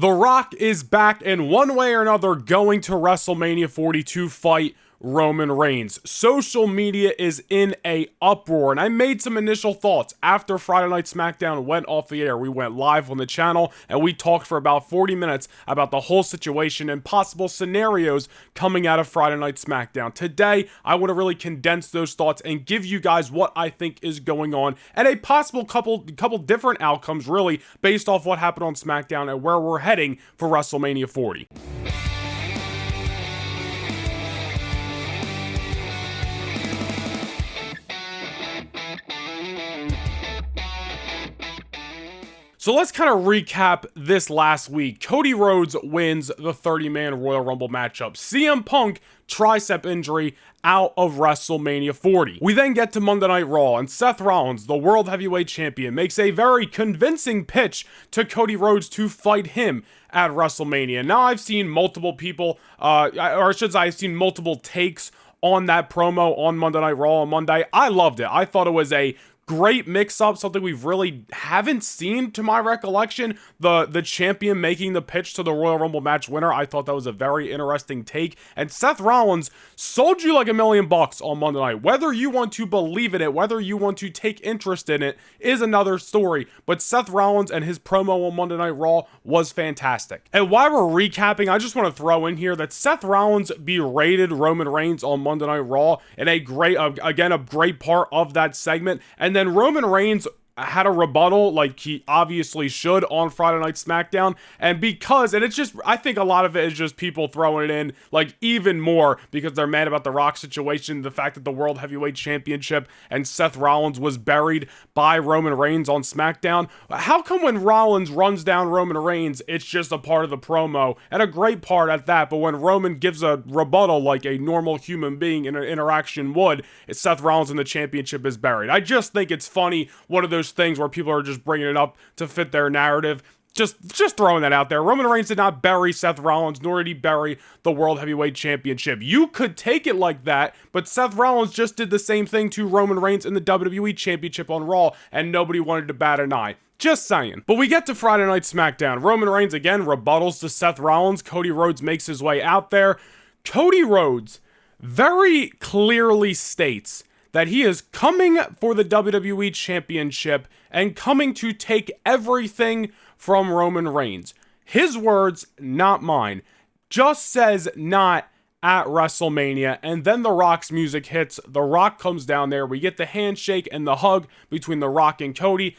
The Rock is back in one way or another going to WrestleMania 40 to fight Roman Reigns. Social media is in a uproar, and I made some initial thoughts after Friday Night SmackDown went off the air. We went live on the channel, and we talked for about 40 minutes about the whole situation and possible scenarios coming out of Friday Night SmackDown. Today, I want to really condense those thoughts and give you guys what I think is going on, and a possible couple different outcomes, really, based off what happened on SmackDown and where we're heading for WrestleMania 40. So let's kind of recap this last week. Cody Rhodes wins the 30-man Royal Rumble matchup. CM Punk, tricep injury, out of WrestleMania 40. We then get to Monday Night Raw, and Seth Rollins, the World Heavyweight Champion, makes a very convincing pitch to Cody Rhodes to fight him at WrestleMania. Now I've seen multiple people, I've seen multiple takes on that promo on Monday Night Raw on Monday. I loved it. I thought it was a great mix-up, something we've really haven't seen to my recollection. The champion making the pitch to the Royal Rumble match winner. I thought that was a very interesting take. And Seth Rollins sold you like $1 million on Monday night. Whether you want to believe in it, whether you want to take interest in it, is another story. But Seth Rollins and his promo on Monday Night Raw was fantastic. And while we're recapping, I just want to throw in here that Seth Rollins berated Roman Reigns on Monday Night Raw in a great part of that segment. And then Roman Reigns had a rebuttal like he obviously should on Friday Night SmackDown, and it's just, I think a lot of it is just people throwing it in like even more because they're mad about the Rock situation, the fact that the World Heavyweight Championship and Seth Rollins was buried by Roman Reigns on SmackDown. How come when Rollins runs down Roman Reigns, it's just a part of the promo, and a great part at that, but when Roman gives a rebuttal like a normal human being in an interaction would, it's Seth Rollins and the championship is buried. I just think it's funny, one of those things where people are just bringing it up to fit their narrative. Just throwing that out there. Roman Reigns did not bury Seth Rollins, nor did he bury the World Heavyweight Championship. You could take it like that, but Seth Rollins just did the same thing to Roman Reigns in the WWE Championship on Raw, and nobody wanted to bat an eye. Just saying. But we get to Friday Night SmackDown. Roman Reigns again rebuttals to Seth Rollins. Cody Rhodes makes his way out there. Cody Rhodes very clearly states that he is coming for the WWE Championship and coming to take everything from Roman Reigns. His words, not mine. Just says not at WrestleMania, and then The Rock's music hits. The Rock comes down there. We get the handshake and the hug between The Rock and Cody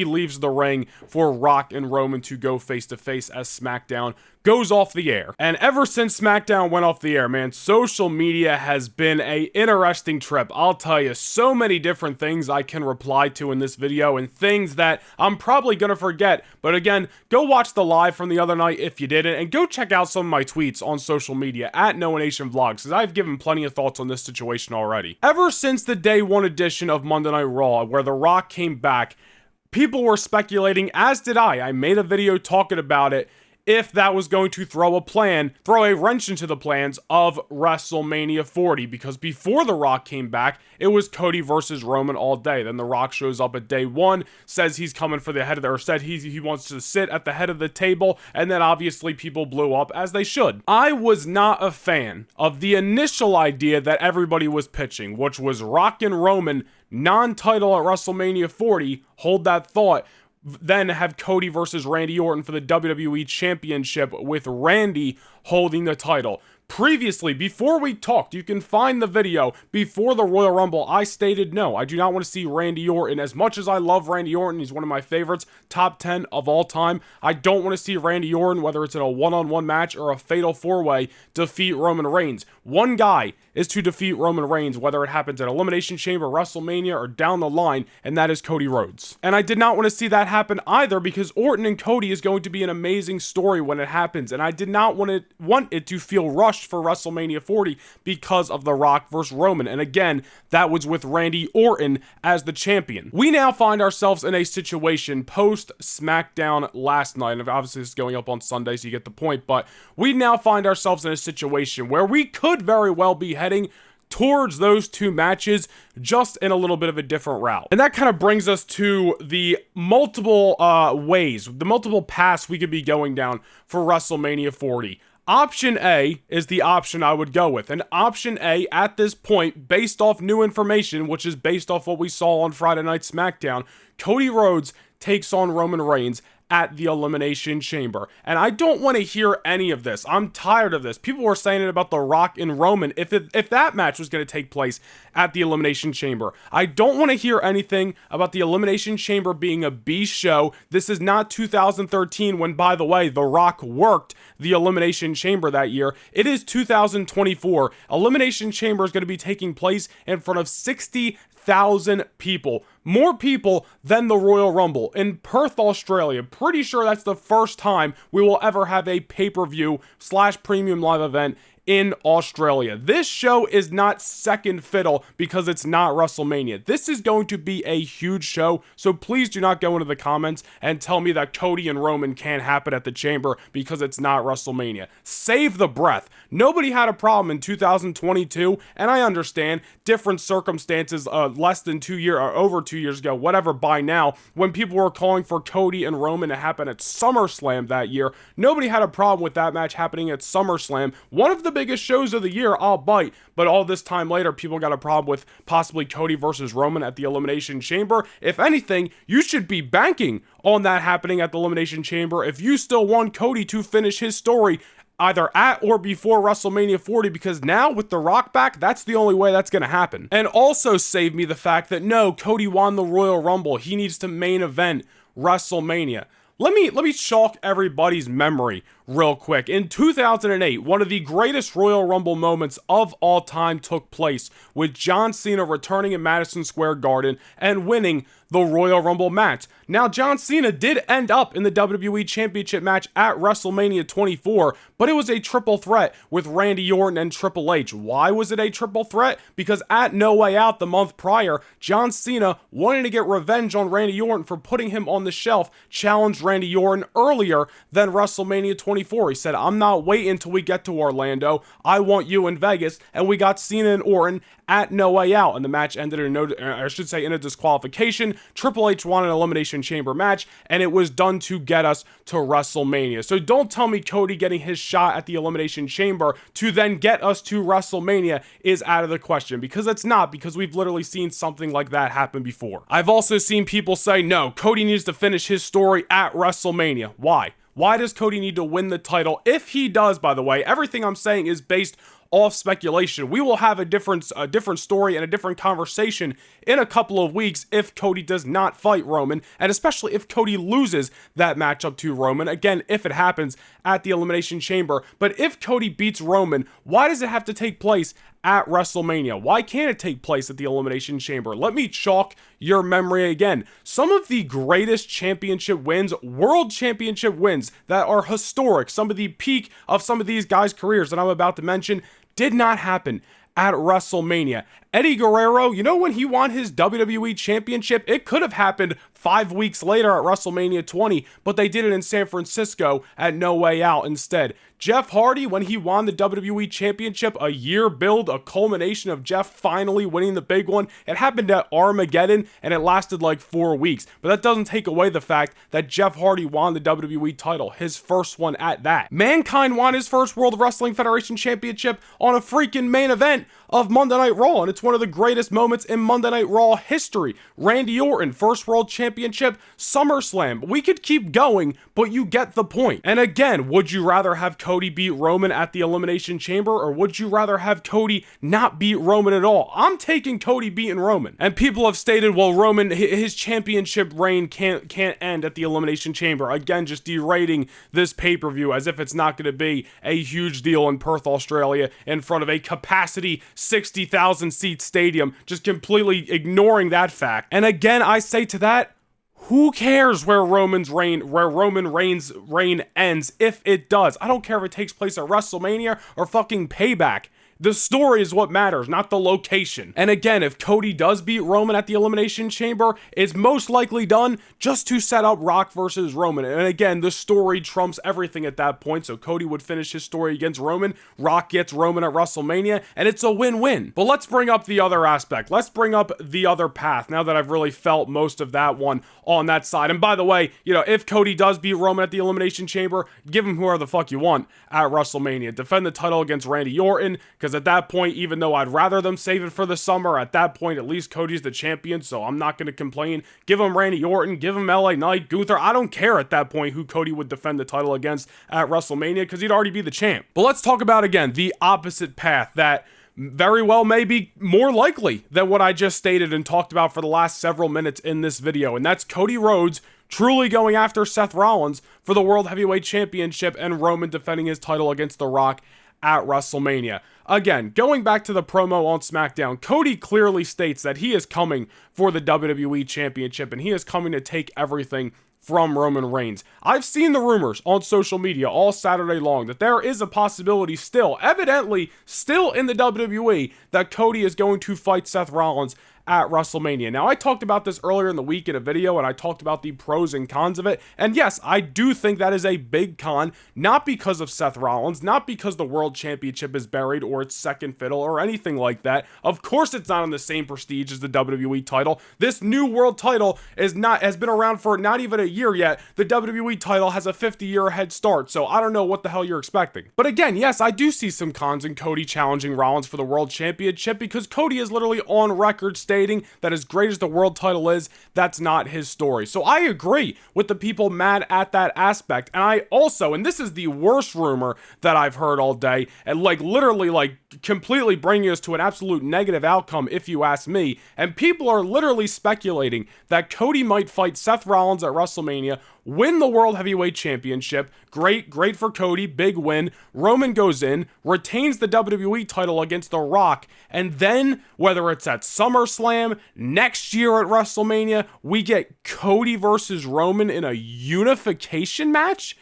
leaves the ring for Rock and Roman to go face-to-face as SmackDown goes off the air. And ever since SmackDown went off the air, man, social media has been a interesting trip. I'll tell you, so many different things I can reply to in this video and things that I'm probably gonna forget. But again, go watch the live from the other night if you didn't, and go check out some of my tweets on social media at Noah Nation Vlogs, because I've given plenty of thoughts on this situation already. Ever since the day one edition of Monday Night Raw, where The Rock came back, people were speculating, as did I. I made a video talking about it, if that was going to throw a wrench into the plans of WrestleMania 40, because before The Rock came back, it was Cody versus Roman all day. Then The Rock shows up at day one, says he's coming for the head of the, or said he wants to sit at the head of the table, and then obviously people blew up, as they should. I was not a fan of the initial idea that everybody was pitching, which was Rock and Roman non-title at WrestleMania 40, hold that thought, then have Cody versus Randy Orton for the WWE Championship with Randy holding the title. Previously, before we talked, you can find the video before the Royal Rumble, I stated no, I do not want to see Randy Orton. As much as I love Randy Orton, he's one of my favorites, top 10 of all time, I don't want to see Randy Orton, whether it's in a one-on-one match or a fatal four-way, defeat Roman Reigns. One guy is to defeat Roman Reigns, whether it happens at Elimination Chamber, WrestleMania, or down the line, and that is Cody Rhodes. And I did not want to see that happen either, because Orton and Cody is going to be an amazing story when it happens, and I did not want it to feel rushed for WrestleMania 40 because of The Rock versus Roman. And again, that was with Randy Orton as the champion. We now find ourselves in a situation post SmackDown last night, and obviously this is going up on Sunday, so you get the point, but we now find ourselves in a situation where we could very well be heading towards those two matches, just in a little bit of a different route. And that kind of brings us to the multiple ways, the multiple paths we could be going down for WrestleMania 40. Option A is the option I would go with. And option A at this point, based off new information, which is based off what we saw on Friday Night SmackDown, Cody Rhodes takes on Roman Reigns at the Elimination Chamber. And I don't want to hear any of this. I'm tired of this. People were saying it about The Rock and Roman if that match was going to take place at the Elimination Chamber. I don't want to hear anything about the Elimination Chamber being a B show. This is not 2013 when, by the way, The Rock worked the Elimination Chamber that year. It is 2024. Elimination Chamber is going to be taking place in front of 60,000 people. More people than the Royal Rumble in Perth, Australia. Pretty sure that's the first time we will ever have a pay-per-view / premium live event in Australia. This show is not second fiddle because it's not WrestleMania. This is going to be a huge show, so please do not go into the comments and tell me that Cody and Roman can't happen at the Chamber because it's not WrestleMania. Save the breath. Nobody had a problem in 2022, and I understand different circumstances less than 2 years or over 2 years ago, whatever, by now, when people were calling for Cody and Roman to happen at SummerSlam that year. Nobody had a problem with that match happening at SummerSlam. One of the biggest shows of the year, I'll bite, but all this time later, people got a problem with possibly Cody versus Roman at the Elimination Chamber. If anything, you should be banking on that happening at the Elimination Chamber if you still want Cody to finish his story either at or before WrestleMania 40, because now with The Rock back, that's the only way that's going to happen. And also save me the fact that no, Cody won the Royal Rumble. He needs to main event WrestleMania. Let me shock everybody's memory real quick. In 2008, one of the greatest Royal Rumble moments of all time took place with John Cena returning in Madison Square Garden and winning the Royal Rumble match. Now, John Cena did end up in the WWE Championship match at WrestleMania 24, but it was a triple threat with Randy Orton and Triple H. Why was it a triple threat? Because at No Way Out the month prior, John Cena, wanting to get revenge on Randy Orton for putting him on the shelf, challenged Randy Orton earlier than WrestleMania 24. He said, I'm not waiting until we get to Orlando. I want you in Vegas. And we got Cena and Orton at No Way Out, and the match ended in a disqualification. Triple H won an Elimination Chamber match, and it was done to get us to WrestleMania. So don't tell me Cody getting his shot at the Elimination Chamber to then get us to WrestleMania is out of the question, because it's not, because we've literally seen something like that happen before. I've also seen people say, no, Cody needs to finish his story at WrestleMania. Why? Why does Cody need to win the title? If he does, by the way, everything I'm saying is based off speculation. We will have a different story and a different conversation in a couple of weeks if Cody does not fight Roman, and especially if Cody loses that matchup to Roman. Again, if it happens at the Elimination Chamber. But if Cody beats Roman, why does it have to take place at WrestleMania? Why can't it take place at the Elimination Chamber? Let me chalk your memory again. Some of the greatest championship wins, world championship wins that are historic, some of the peak of some of these guys' careers that I'm about to mention, did not happen at WrestleMania. Eddie Guerrero, you know when he won his WWE Championship? It could have happened 5 weeks later at WrestleMania 20, but they did it in San Francisco at No Way Out instead. Jeff Hardy, when he won the WWE Championship, a year build, a culmination of Jeff finally winning the big one. It happened at Armageddon, and it lasted like 4 weeks. But that doesn't take away the fact that Jeff Hardy won the WWE title, his first one at that. Mankind won his first World Wrestling Federation Championship on a freaking main event of Monday Night Raw, and it's one of the greatest moments in Monday Night Raw history. Randy Orton, first World Championship, SummerSlam. We could keep going, but you get the point. And again, would you rather have Cody beat Roman at the Elimination Chamber, or would you rather have Cody not beat Roman at all? I'm taking Cody beating Roman. And people have stated, well, Roman, his championship reign can't end at the Elimination Chamber. Again, just derating this pay-per-view as if it's not going to be a huge deal in Perth, Australia, in front of a capacity 60,000 seat stadium, just completely ignoring that fact. And again, I say to that, who cares where Roman Reigns' reign ends if it does? I don't care if it takes place at WrestleMania or fucking Payback. The story is what matters, not the location. And again, if Cody does beat Roman at the Elimination Chamber, it's most likely done just to set up Rock versus Roman. And again, the story trumps everything at that point. So Cody would finish his story against Roman, Rock gets Roman at WrestleMania, and it's a win-win. But let's bring up the other aspect. Let's bring up the other path now that I've really felt most of that one on that side. And by the way, if Cody does beat Roman at the Elimination Chamber, give him whoever the fuck you want at WrestleMania. Defend the title against Randy Orton, because at that point, even though I'd rather them save it for the summer, at that point, at least Cody's the champion, so I'm not going to complain. Give him Randy Orton, give him LA Knight, Gunther. I don't care at that point who Cody would defend the title against at WrestleMania, because he'd already be the champ. But let's talk about, again, the opposite path that very well may be more likely than what I just stated and talked about for the last several minutes in this video, and that's Cody Rhodes truly going after Seth Rollins for the World Heavyweight Championship and Roman defending his title against The Rock at WrestleMania. Again, going back to the promo on SmackDown, Cody clearly states that he is coming for the WWE Championship and he is coming to take everything from Roman Reigns. I've seen the rumors on social media all Saturday long that there is a possibility still, evidently still in the WWE, that Cody is going to fight Seth Rollins at WrestleMania. Now, I talked about this earlier in the week in a video, and I talked about the pros and cons of it, and yes, I do think that is a big con, not because of Seth Rollins, not because the World Championship is buried or it's second fiddle or anything like that. Of course it's not on the same prestige as the WWE title. This new world title has been around for not even a year yet. The WWE title has a 50-year head start, so I don't know what the hell you're expecting. But again, yes, I do see some cons in Cody challenging Rollins for the World Championship, because Cody is literally on record stating that as great as the world title is, that's not his story. So I agree with the people mad at that aspect. And I also, and this is the worst rumor that I've heard all day, and literally completely bringing us to an absolute negative outcome if you ask me, and people are literally speculating that Cody might fight Seth Rollins at WrestleMania, win the World Heavyweight Championship. Great for Cody, big win. Roman goes in, retains the WWE title against The Rock, and then, whether it's at SummerSlam, next year at WrestleMania, we get Cody versus Roman in a unification match?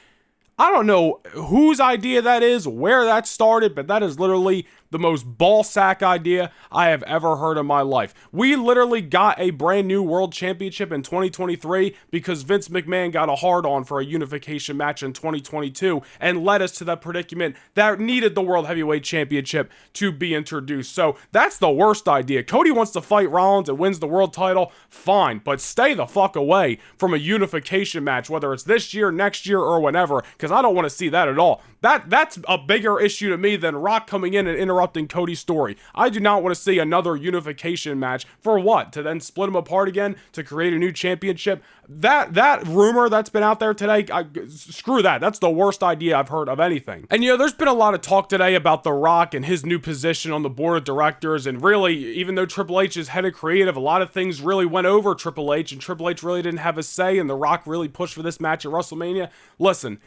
I don't know whose idea that is, where that started, but that is literally the most ballsack idea I have ever heard in my life. We literally got a brand new world championship in 2023 because Vince McMahon got a hard-on for a unification match in 2022 and led us to that predicament that needed the World Heavyweight Championship to be introduced. So that's the worst idea. Cody wants to fight Rollins and wins the world title, fine, but stay the fuck away from a unification match, whether it's this year, next year, or whenever, because I don't want to see that at all. That's a bigger issue to me than Rock coming in and interrupting Cody's story. I do not want to see another unification match. For what? To then split them apart again to create a new championship? That rumor that's been out there today, screw that. That's the worst idea I've heard of anything. And there's been a lot of talk today about The Rock and his new position on the board of directors, and really, even though Triple H is head of creative, a lot of things really went over Triple H, and Triple H really didn't have a say, and The Rock really pushed for this match at WrestleMania. Listen,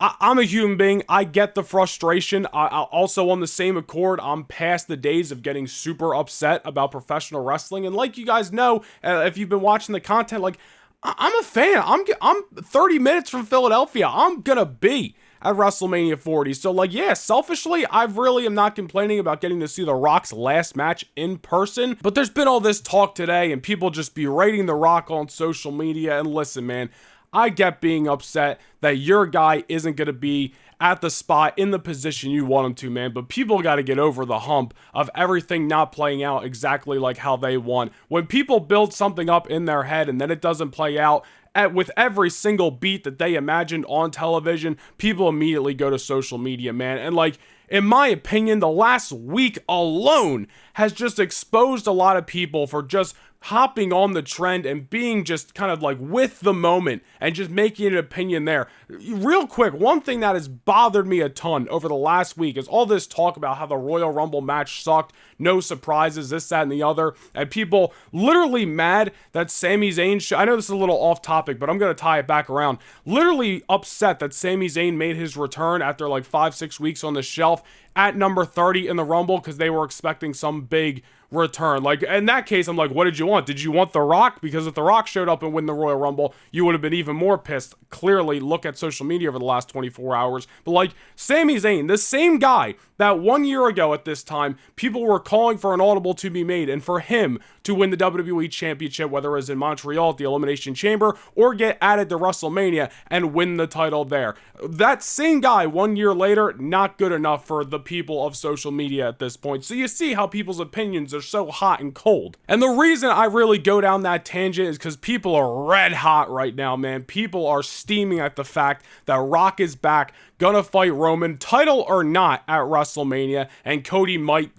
I'm a human being. I get the frustration. I also, on the same accord, I'm past the days of getting super upset about professional wrestling. And like you guys know, if you've been watching the content, I'm a fan. I'm 30 minutes from Philadelphia. I'm gonna be at WrestleMania 40. So selfishly, I really am not complaining about getting to see The Rock's last match in person. But there's been all this talk today and people just berating The Rock on social media. And listen, man, I get being upset that your guy isn't going to be at the spot in the position you want him to, man. But people got to get over the hump of everything not playing out exactly like how they want. When people build something up in their head and then it doesn't play out with every single beat that they imagined on television, people immediately go to social media, man. And in my opinion, the last week alone has just exposed a lot of people for just hopping on the trend and being just kind of with the moment and just making an opinion there. Real quick, one thing that has bothered me a ton over the last week is all this talk about how the Royal Rumble match sucked, no surprises, this, that, and the other, and people literally mad that Sami Zayn, I know this is a little off topic, but I'm going to tie it back around, literally upset that Sami Zayn made his return after 5-6 weeks on the shelf, at number 30 in the Rumble because they were expecting some big return. Like, in that case, I'm like, what did you want? Did you want The Rock? Because if The Rock showed up and win the Royal Rumble, you would have been even more pissed. Clearly, look at social media over the last 24 hours. But like, Sami Zayn, the same guy that 1 year ago at this time, people were calling for an audible to be made and for him to win the WWE Championship, whether it was in Montreal at the Elimination Chamber or get added to WrestleMania and win the title there. That same guy 1 year later, not good enough for the people of social media at this point. So you see how people's opinions are so hot and cold. And the reason I really go down that tangent is because people are red hot right now, man. People are steaming at the fact that Rock is back, gonna fight Roman, title or not, at WrestleMania, and Cody might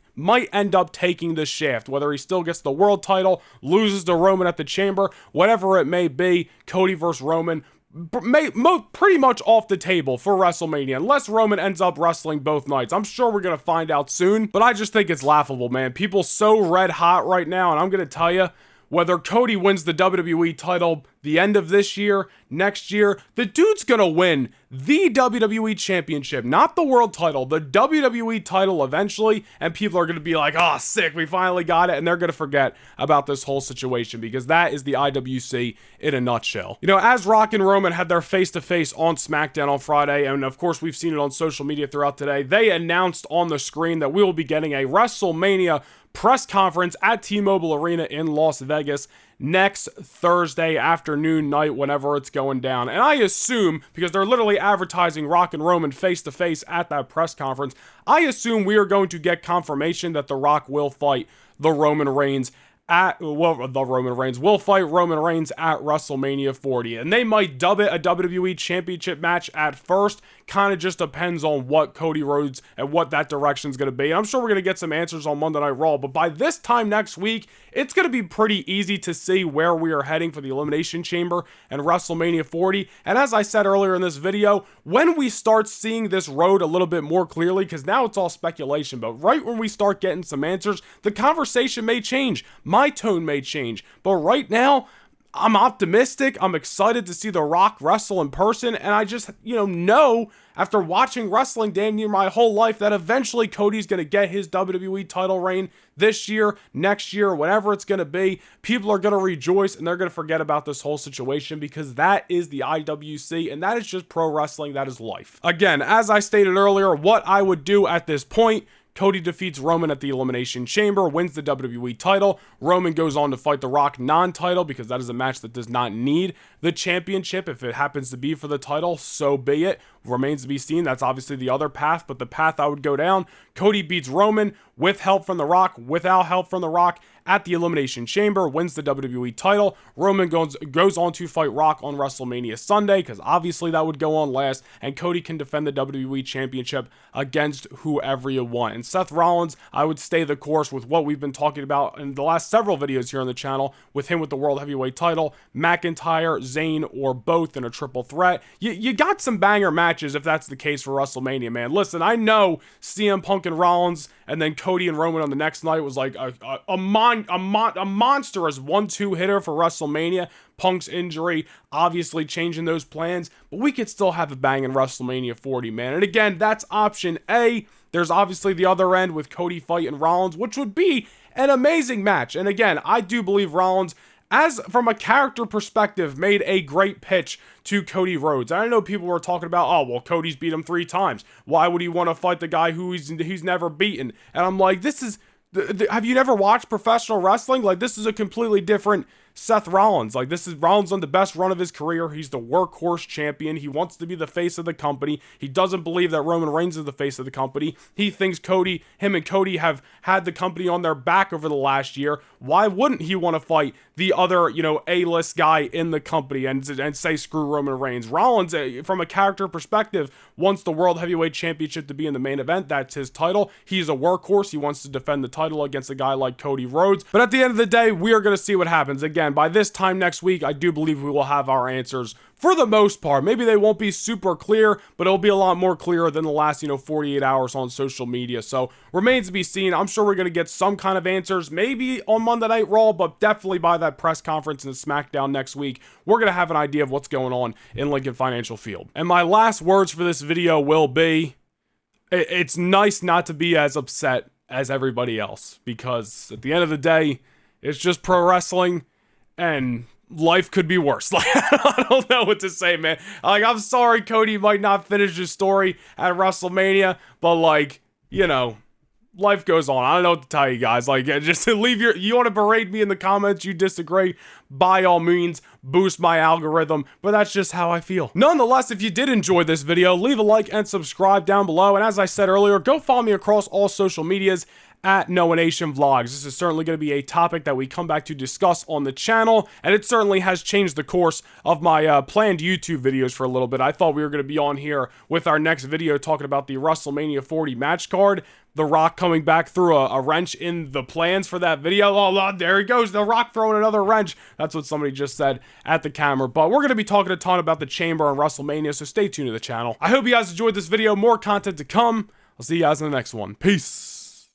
end up taking the shaft, whether he still gets the world title, loses to Roman at the Chamber, whatever it may be. Cody versus Roman, pretty much off the table for WrestleMania, unless Roman ends up wrestling both nights. I'm sure we're going to find out soon, but I just think it's laughable, man. People so red hot right now, and I'm going to tell you, whether Cody wins the WWE title the end of this year, next year, the dude's gonna win the WWE Championship, not the world title, the WWE title eventually, and people are gonna be like, oh, sick, we finally got it, and they're gonna forget about this whole situation, because that is the IWC in a nutshell. You know, as Rock and Roman had their face-to-face on SmackDown on Friday, and of course we've seen it on social media throughout today, they announced on the screen that we will be getting a WrestleMania press conference at T-Mobile Arena in Las Vegas next Thursday afternoon, night, whenever it's going down. And I assume, because they're literally advertising Rock and Roman face-to-face at that press conference, I assume we are going to get confirmation that The Rock will fight the Roman Reigns will fight Roman Reigns at WrestleMania 40. And they might dub it a WWE Championship match at first. Kind of just depends on what Cody Rhodes and what that direction is going to be. And I'm sure we're going to get some answers on Monday Night Raw. But by this time next week, it's going to be pretty easy to see where we are heading for the Elimination Chamber and WrestleMania 40. And as I said earlier in this video, when we start seeing this road a little bit more clearly, because now it's all speculation, but right when we start getting some answers, the conversation may change. My tone may change. But right now, I'm optimistic. I'm excited to see The Rock wrestle in person. And I just, know after watching wrestling damn near my whole life that eventually Cody's going to get his WWE title reign this year, next year, whatever it's going to be. People are going to rejoice and they're going to forget about this whole situation, because that is the IWC and that is just pro wrestling. That is life. Again, as I stated earlier, what I would do at this point: Cody defeats Roman at the Elimination Chamber, wins the WWE title. Roman goes on to fight The Rock non-title, because that is a match that does not need the championship. If it happens to be for the title, so be it. Remains to be seen. That's obviously the other path, but the path I would go down: Cody beats Roman with help from The Rock, without help from The Rock, at the Elimination Chamber, wins the WWE title. Roman goes on to fight Rock on WrestleMania Sunday, because obviously that would go on last, and Cody can defend the WWE Championship against whoever you want. And Seth Rollins, I would stay the course with what we've been talking about in the last several videos here on the channel, with him with the World Heavyweight title, McIntyre, Zayn, or both in a triple threat. You got some banger matches if that's the case for WrestleMania, man. Listen, I know CM Punk and Rollins and then Cody and Roman on the next night was like a monstrous 1-2 hitter for WrestleMania. Punk's injury obviously changing those plans, but we could still have a bang in WrestleMania 40, man. And again, that's option A. There's obviously the other end with Cody fighting Rollins, which would be an amazing match. And again, I do believe Rollins, as from a character perspective, made a great pitch to Cody Rhodes. I know people were talking about, oh, well, Cody's beat him 3 times. Why would he want to fight the guy who he's never beaten? And I'm like, this is... have you never watched professional wrestling? Like, this is a completely different Seth Rollins. Like, this is Rollins on the best run of his career. He's the workhorse champion. He wants to be the face of the company. He doesn't believe that Roman Reigns is the face of the company. He thinks him and Cody have had the company on their back over the last year. Why wouldn't he want to fight the other, A-list guy in the company and say screw Roman Reigns? Rollins, from a character perspective, wants the World Heavyweight Championship to be in the main event. That's his title. He's a workhorse. He wants to defend the title against a guy like Cody Rhodes. But at the end of the day, we are going to see what happens. Again, by this time next week, I do believe we will have our answers for the most part. Maybe they won't be super clear, but it'll be a lot more clear than the last, 48 hours on social media. So remains to be seen. I'm sure we're going to get some kind of answers, maybe on Monday Night Raw, but definitely by that press conference and SmackDown next week, we're going to have an idea of what's going on in Lincoln Financial Field. And my last words for this video will be, it's nice not to be as upset as everybody else, because at the end of the day, it's just pro wrestling, and life could be worse. Like, I don't know what to say, man. Like, I'm sorry Cody might not finish his story at WrestleMania, but like, you know, life goes on. I don't know what to tell you guys. Like, just to leave you want to berate me in the comments, you disagree, by all means, boost my algorithm, but that's just how I feel. Nonetheless, if you did enjoy this video, leave a like and subscribe down below. And as I said earlier, go follow me across all social medias at Noah Nation Vlogs. This is certainly going to be a topic that we come back to discuss on the channel, and it certainly has changed the course of my planned YouTube videos for a little bit. I thought we were going to be on here with our next video talking about the WrestleMania 40 match card. The Rock coming back through a wrench in the plans for that video. Oh, there he goes. The Rock throwing another wrench. That's what somebody just said at the camera. But we're going to be talking a ton about the Chamber and WrestleMania, so stay tuned to the channel. I hope you guys enjoyed this video. More content to come. I'll see you guys in the next one. Peace.